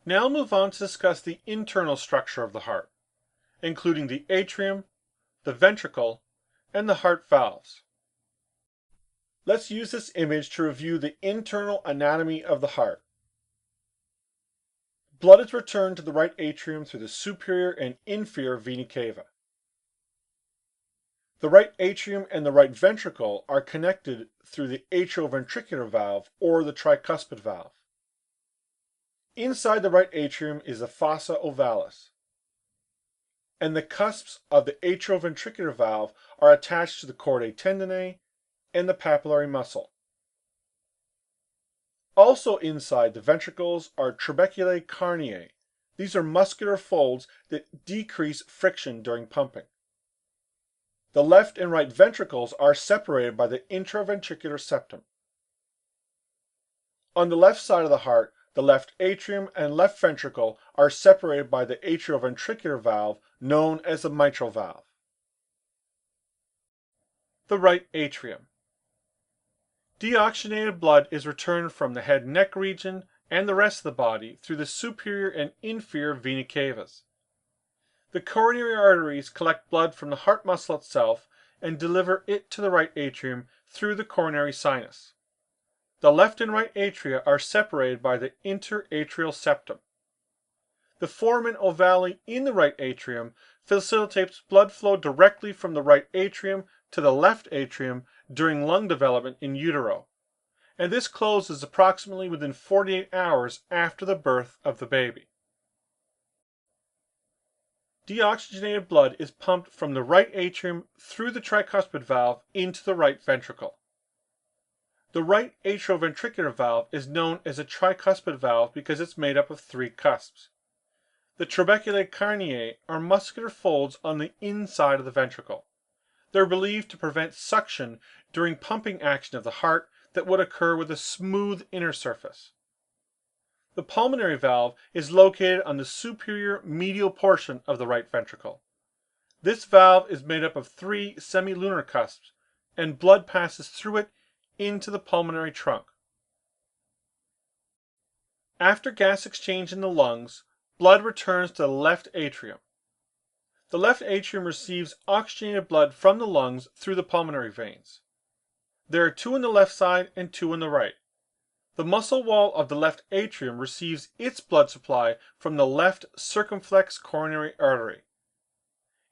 Now move on to discuss the internal structure of the heart, including the atrium, the ventricle, and the heart valves. Let's use this image to review the internal anatomy of the heart. Blood is returned to the right atrium through the superior and inferior vena cava. The right atrium and the right ventricle are connected through the atrioventricular valve or the tricuspid valve. Inside the right atrium is the fossa ovalis, and the cusps of the atrioventricular valve are attached to the chordae tendineae and the papillary muscle. Also inside the ventricles are trabeculae carneae. These are muscular folds that decrease friction during pumping. The left and right ventricles are separated by the intraventricular septum. On the left side of the heart, the left atrium and left ventricle are separated by the atrioventricular valve known as the mitral valve. The right atrium. Deoxygenated blood is returned from the head and neck region and the rest of the body through the superior and inferior vena cavas. The coronary arteries collect blood from the heart muscle itself and deliver it to the right atrium through the coronary sinus. The left and right atria are separated by the interatrial septum. The foramen ovale in the right atrium facilitates blood flow directly from the right atrium to the left atrium during lung development in utero, and this closes approximately within 48 hours after the birth of the baby. Deoxygenated blood is pumped from the right atrium through the tricuspid valve into the right ventricle. The right atrioventricular valve is known as a tricuspid valve because it's made up of three cusps. The trabeculae carneae are muscular folds on the inside of the ventricle. They're believed to prevent suction during pumping action of the heart that would occur with a smooth inner surface. The pulmonary valve is located on the superior medial portion of the right ventricle. This valve is made up of three semilunar cusps, and blood passes through it into the pulmonary trunk. After gas exchange in the lungs, blood returns to the left atrium. The left atrium receives oxygenated blood from the lungs through the pulmonary veins. There are two on the left side and two on the right. The muscle wall of the left atrium receives its blood supply from the left circumflex coronary artery.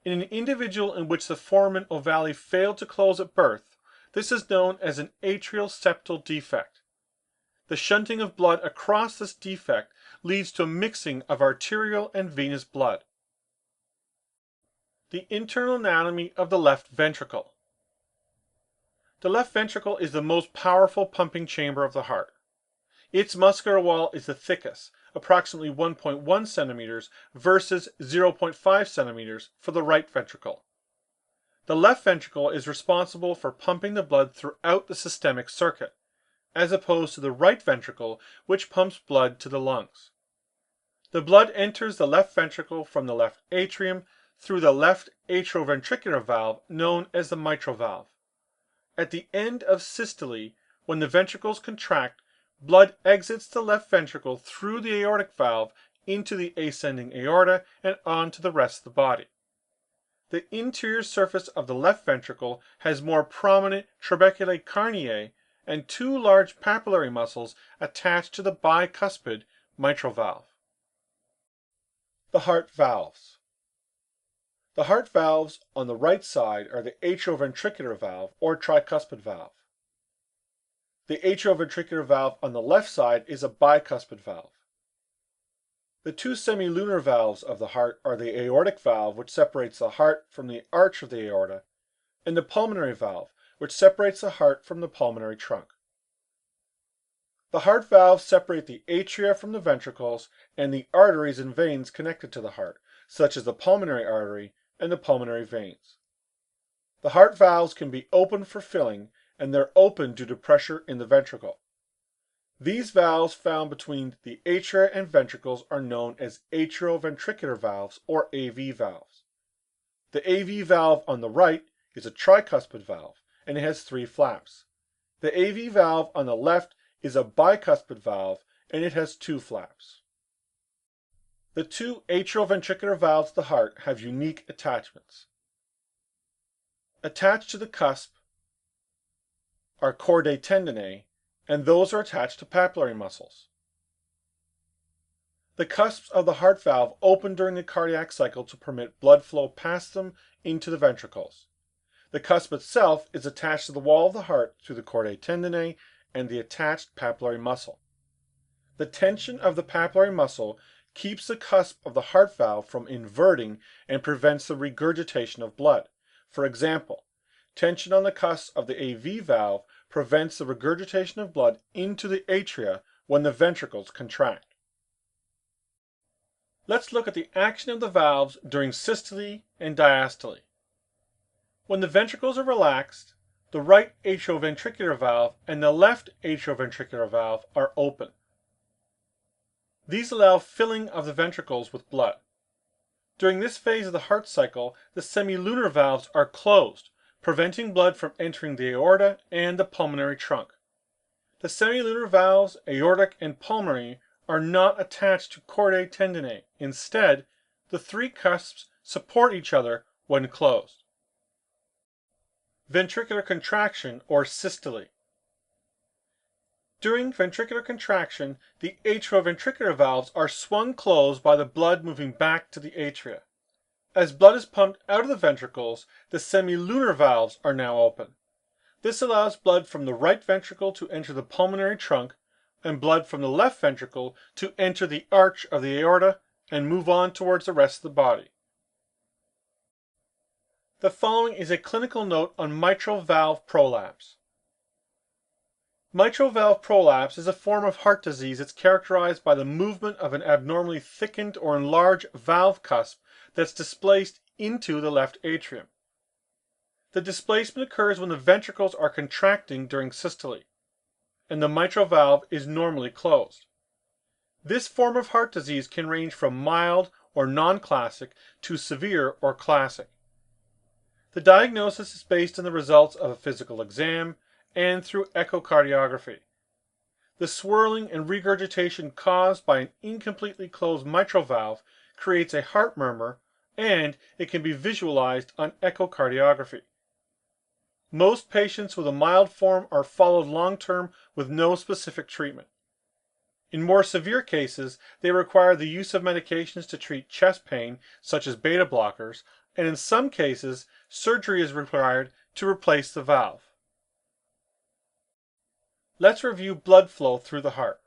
In an individual in which the foramen ovale failed to close at birth, this is known as an atrial septal defect. The shunting of blood across this defect leads to a mixing of arterial and venous blood. The internal anatomy of the left ventricle. The left ventricle is the most powerful pumping chamber of the heart. Its muscular wall is the thickest, approximately 1.1 centimeters versus 0.5 centimeters for the right ventricle. The left ventricle is responsible for pumping the blood throughout the systemic circuit, as opposed to the right ventricle, which pumps blood to the lungs. The blood enters the left ventricle from the left atrium through the left atrioventricular valve known as the mitral valve. At the end of systole, when the ventricles contract, blood exits the left ventricle through the aortic valve into the ascending aorta and on to the rest of the body. The interior surface of the left ventricle has more prominent trabeculae carneae and two large papillary muscles attached to the bicuspid mitral valve. The heart valves. The heart valves on the right side are the atrioventricular valve or tricuspid valve. The atrioventricular valve on the left side is a bicuspid valve. The two semilunar valves of the heart are the aortic valve, which separates the heart from the arch of the aorta, and the pulmonary valve, which separates the heart from the pulmonary trunk. The heart valves separate the atria from the ventricles and the arteries and veins connected to the heart, such as the pulmonary artery and the pulmonary veins. The heart valves can be opened for filling, and they're open due to pressure in the ventricle. These valves found between the atria and ventricles are known as atrioventricular valves or AV valves. The AV valve on the right is a tricuspid valve, and it has three flaps. The AV valve on the left is a bicuspid valve, and it has two flaps. The two atrioventricular valves of the heart have unique attachments. Attached to the cusp are chordae tendineae, and those are attached to papillary muscles. The cusps of the heart valve open during the cardiac cycle to permit blood flow past them into the ventricles. The cusp itself is attached to the wall of the heart through the chordae tendineae and the attached papillary muscle. The tension of the papillary muscle keeps the cusp of the heart valve from inverting and prevents the regurgitation of blood. For example, tension on the cusp of the AV valve prevents the regurgitation of blood into the atria when the ventricles contract. Let's look at the action of the valves during systole and diastole. When the ventricles are relaxed, the right atrioventricular valve and the left atrioventricular valve are open. These allow filling of the ventricles with blood. During this phase of the heart cycle, the semilunar valves are closed, preventing blood from entering the aorta and the pulmonary trunk. The semilunar valves, aortic and pulmonary, are not attached to chordae tendineae. Instead, the three cusps support each other when closed. Ventricular contraction or systole. During ventricular contraction, the atrioventricular valves are swung closed by the blood moving back to the atria. As blood is pumped out of the ventricles, the semilunar valves are now open. This allows blood from the right ventricle to enter the pulmonary trunk and blood from the left ventricle to enter the arch of the aorta and move on towards the rest of the body. The following is a clinical note on mitral valve prolapse. Mitral valve prolapse is a form of heart disease that's characterized by the movement of an abnormally thickened or enlarged valve cusp that's displaced into the left atrium. The displacement occurs when the ventricles are contracting during systole, and the mitral valve is normally closed. This form of heart disease can range from mild or non-classic to severe or classic. The diagnosis is based on the results of a physical exam and through echocardiography. The swirling and regurgitation caused by an incompletely closed mitral valve creates a heart murmur, and it can be visualized on echocardiography. Most patients with a mild form are followed long-term with no specific treatment. In more severe cases, they require the use of medications to treat chest pain, such as beta blockers, and in some cases, surgery is required to replace the valve. Let's review blood flow through the heart.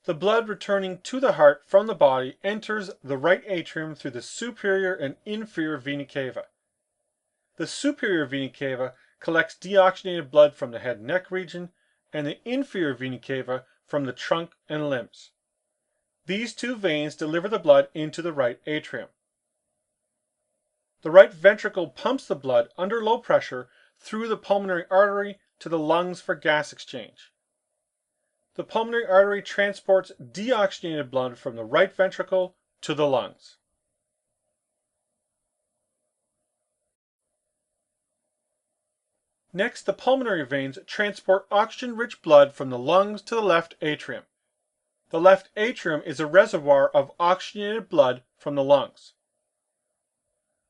The blood returning to the heart from the body enters the right atrium through the superior and inferior vena cava. The superior vena cava collects deoxygenated blood from the head and neck region, and the inferior vena cava from the trunk and limbs. These two veins deliver the blood into the right atrium. The right ventricle pumps the blood under low pressure through the pulmonary artery to the lungs for gas exchange. The pulmonary artery transports deoxygenated blood from the right ventricle to the lungs. Next, the pulmonary veins transport oxygen-rich blood from the lungs to the left atrium. The left atrium is a reservoir of oxygenated blood from the lungs.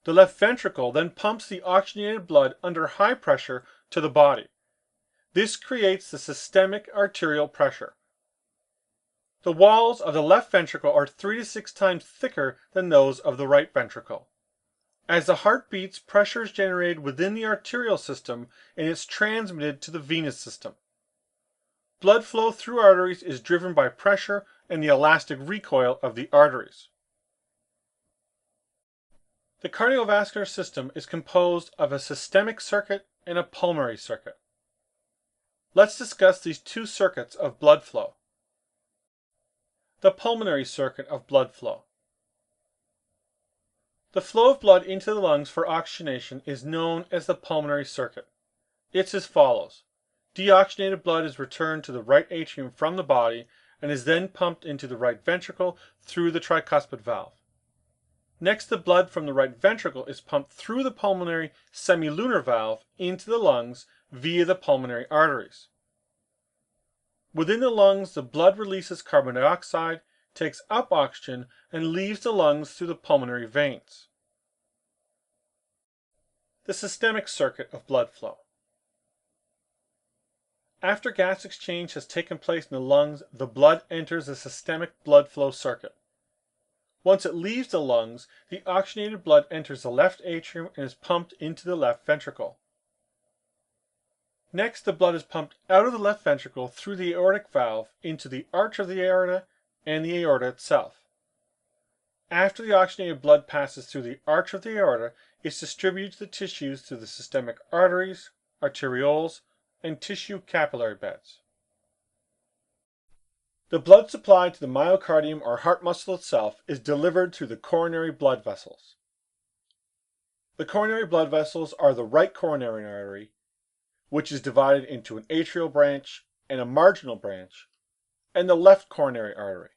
The left ventricle then pumps the oxygenated blood under high pressure to the body. This creates the systemic arterial pressure. The walls of the left ventricle are 3 to 6 times thicker than those of the right ventricle. As the heart beats, pressure is generated within the arterial system and is transmitted to the venous system. Blood flow through arteries is driven by pressure and the elastic recoil of the arteries. The cardiovascular system is composed of a systemic circuit and a pulmonary circuit. Let's discuss these two circuits of blood flow. The pulmonary circuit of blood flow. The flow of blood into the lungs for oxygenation is known as the pulmonary circuit. It's as follows. Deoxygenated blood is returned to the right atrium from the body and is then pumped into the right ventricle through the tricuspid valve. Next, the blood from the right ventricle is pumped through the pulmonary semilunar valve into the lungs via the pulmonary arteries. Within the lungs, the blood releases carbon dioxide, takes up oxygen, and leaves the lungs through the pulmonary veins. The systemic circuit of blood flow. After gas exchange has taken place in the lungs, the blood enters the systemic blood flow circuit. Once it leaves the lungs, the oxygenated blood enters the left atrium and is pumped into the left ventricle. Next, the blood is pumped out of the left ventricle through the aortic valve into the arch of the aorta and the aorta itself. After the oxygenated blood passes through the arch of the aorta, it's distributed to the tissues through the systemic arteries, arterioles, and tissue capillary beds. The blood supply to the myocardium or heart muscle itself is delivered through the coronary blood vessels. The coronary blood vessels are the right coronary artery, which is divided into an atrial branch and a marginal branch, and the left coronary artery,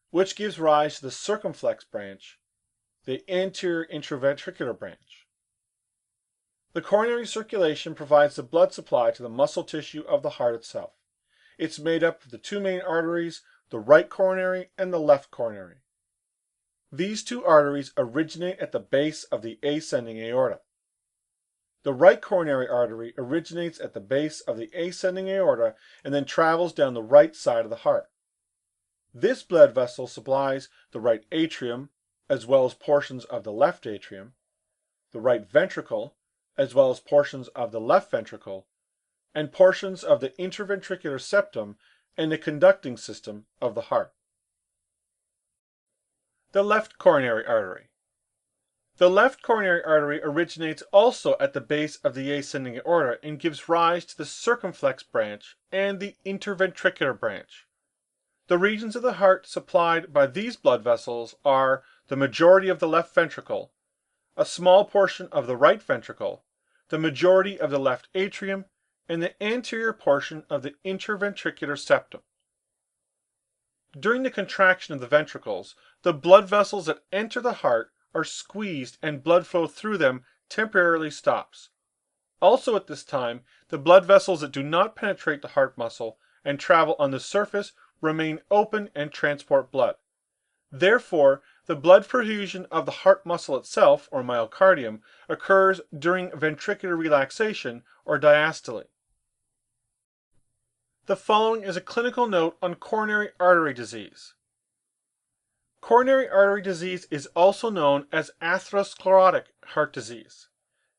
which gives rise to the circumflex branch, the anterior intraventricular branch. The coronary circulation provides the blood supply to the muscle tissue of the heart itself. It's made up of the two main arteries, the right coronary and the left coronary. These two arteries originate at the base of the ascending aorta. The right coronary artery originates at the base of the ascending aorta and then travels down the right side of the heart. This blood vessel supplies the right atrium, as well as portions of the left atrium, the right ventricle, as well as portions of the left ventricle, and portions of the interventricular septum and the conducting system of the heart. The left coronary artery. The left coronary artery originates also at the base of the ascending aorta and gives rise to the circumflex branch and the interventricular branch. The regions of the heart supplied by these blood vessels are the majority of the left ventricle, a small portion of the right ventricle, the majority of the left atrium, and the anterior portion of the interventricular septum. During the contraction of the ventricles, the blood vessels that enter the heart are squeezed and blood flow through them temporarily stops. Also at this time, the blood vessels that do not penetrate the heart muscle and travel on the surface remain open and transport blood. Therefore, the blood perfusion of the heart muscle itself, or myocardium, occurs during ventricular relaxation or diastole. The following is a clinical note on coronary artery disease. Coronary artery disease is also known as atherosclerotic heart disease.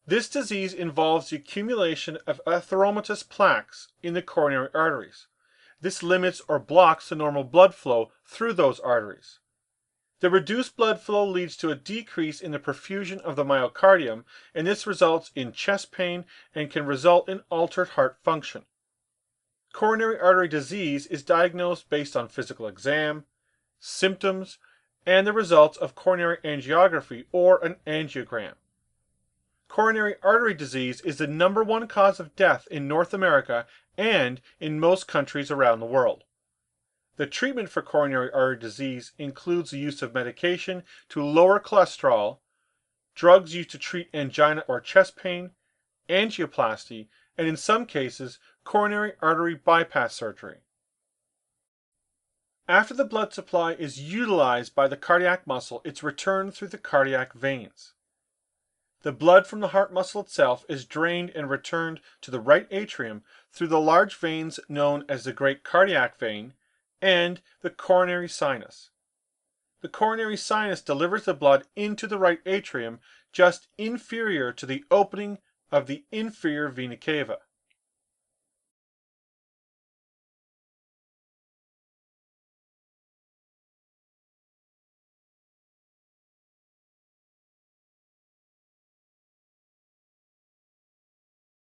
This disease involves the accumulation of atheromatous plaques in the coronary arteries. This limits or blocks the normal blood flow through those arteries. The reduced blood flow leads to a decrease in the perfusion of the myocardium, and this results in chest pain and can result in altered heart function. Coronary artery disease is diagnosed based on physical exam, symptoms, and the results of coronary angiography or an angiogram. Coronary artery disease is the #1 cause of death in North America and in most countries around the world. The treatment for coronary artery disease includes the use of medication to lower cholesterol, drugs used to treat angina or chest pain, angioplasty, and in some cases, coronary artery bypass surgery. After the blood supply is utilized by the cardiac muscle, it's returned through the cardiac veins. The blood from the heart muscle itself is drained and returned to the right atrium through the large veins known as the great cardiac vein and the coronary sinus. The coronary sinus delivers the blood into the right atrium just inferior to the opening of the inferior vena cava.